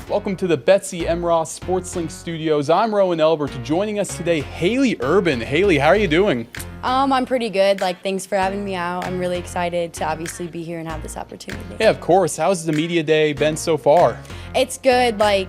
Welcome to the Betsy M. Ross SportsLink Studios. I'm Roen Elbert. Joining us today, Haley Urban. Haley, how are you doing? I'm pretty good. Thanks for having me out. I'm really excited to obviously be here and have this opportunity. Yeah, of course. How's the media day been so far? It's good. I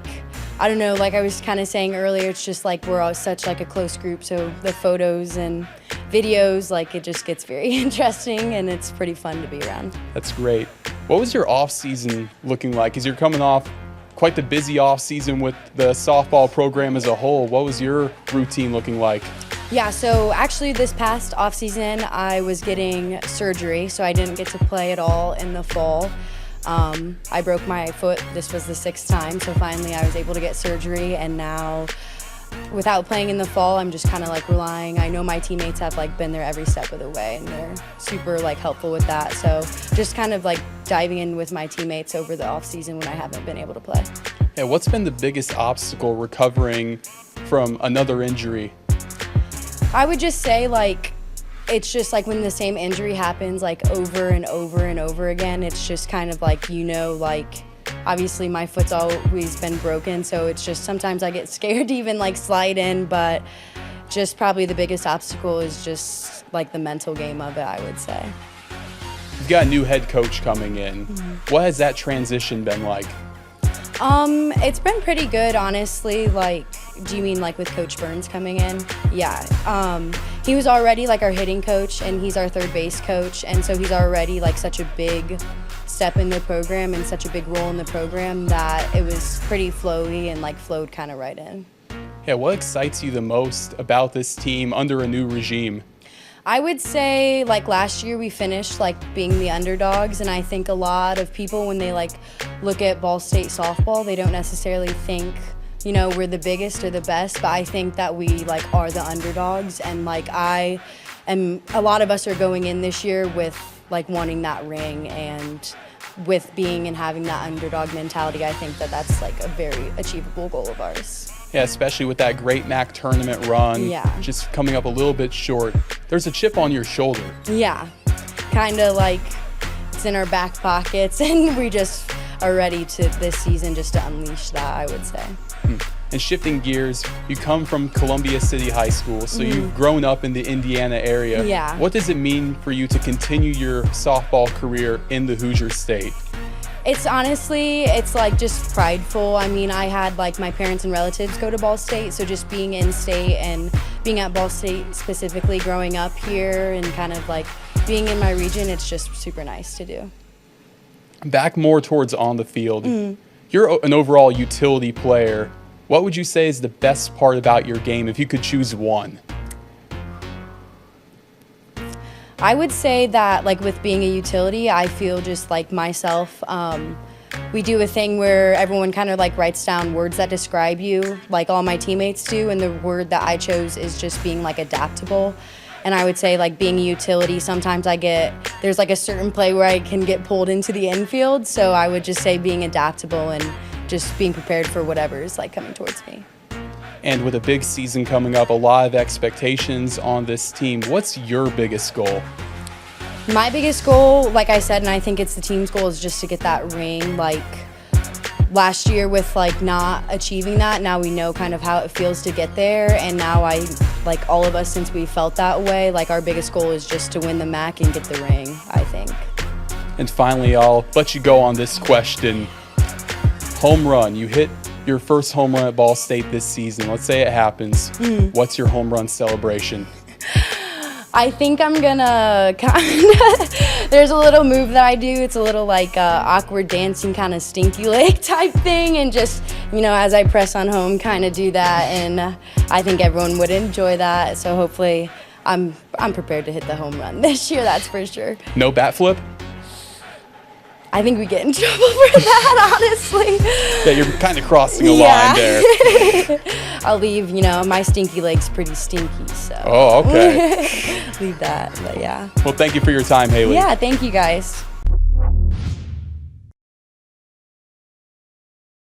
don't know, I was kind of saying earlier, it's just we're all such a close group, so the photos and videos, it just gets very interesting and it's pretty fun to be around. That's great. What was your off season looking like? Because you're coming off quite the busy off season with the softball program as a whole. What was your routine looking like? Yeah, so actually this past off season I was getting surgery, so I didn't get to play at all in the fall. I broke my foot. This was the 6th time, so finally I was able to get surgery, and now without playing in the fall, I'm just kind of relying. I know my teammates have been there every step of the way, and they're super helpful with that. So just kind of diving in with my teammates over the off season when I haven't been able to play. Yeah, what's been the biggest obstacle recovering from another injury? I would just say it's just when the same injury happens over and over and over again, it's just kind of obviously my foot's always been broken, so it's just sometimes I get scared to even slide in, but just probably the biggest obstacle is just the mental game of it, I would say. You've got a new head coach coming in. Mm-hmm. What has that transition been like? It's been pretty good, honestly. Do you mean with Coach Burns coming in? Yeah. He was already our hitting coach, and he's our third base coach, and so he's already such a big step in the program and such a big role in the program that it was pretty flowy and flowed kind of right in. Yeah, what excites you the most about this team under a new regime? I would say last year we finished being the underdogs, and I think a lot of people when they look at Ball State softball, they don't necessarily think we're the biggest or the best, but I think that we are the underdogs, and a lot of us are going in this year with wanting that ring, and with being and having that underdog mentality, I think that that's a very achievable goal of ours. Yeah, especially with that great MAC tournament run. Yeah. Just coming up a little bit short. There's a chip on your shoulder. Yeah, kind of it's in our back pockets, and we just are ready to this season just to unleash that, I would say. And shifting gears, you come from Columbia City High School, so you've grown up in the Indiana area. Yeah. What does it mean for you to continue your softball career in the Hoosier State? It's honestly, it's just prideful. I mean, I had my parents and relatives go to Ball State, so just being in state and being at Ball State specifically, growing up here and kind of being in my region, it's just super nice to do. Back more towards on the field. You're an overall utility player. What would you say is the best part about your game if you could choose one? I would say that with being a utility, I feel just myself. We do a thing where everyone kind of writes down words that describe you, all my teammates do, and the word that I chose is just being adaptable. And I would say being a utility, sometimes there's a certain play where I can get pulled into the infield, so I would just say being adaptable and just being prepared for whatever is coming towards me. And with a big season coming up, a lot of expectations on this team. What's your biggest goal? My biggest goal, like I said, and I think it's the team's goal, is just to get that ring. Last year with not achieving that, now we know kind of how it feels to get there, and now all of us, since we felt that way, our biggest goal is just to win the MAC and get the ring, I think. And finally, I'll let you go on this question. Home run. You hit your first home run at Ball State this season. Let's say it happens. What's your home run celebration? I think I'm gonna there's a little move that I do. It's a little awkward dancing kind of stinky leg type thing, and just as I press on home, kind of do that, and I think everyone would enjoy that. So hopefully I'm prepared to hit the home run this year, that's for sure. No bat flip? I think we get in trouble for that, honestly. Yeah, you're kind of crossing a line there. I'll leave, my stinky leg's pretty stinky, so. Oh, okay. Leave that, but yeah. Well, thank you for your time, Haley. Yeah, thank you guys.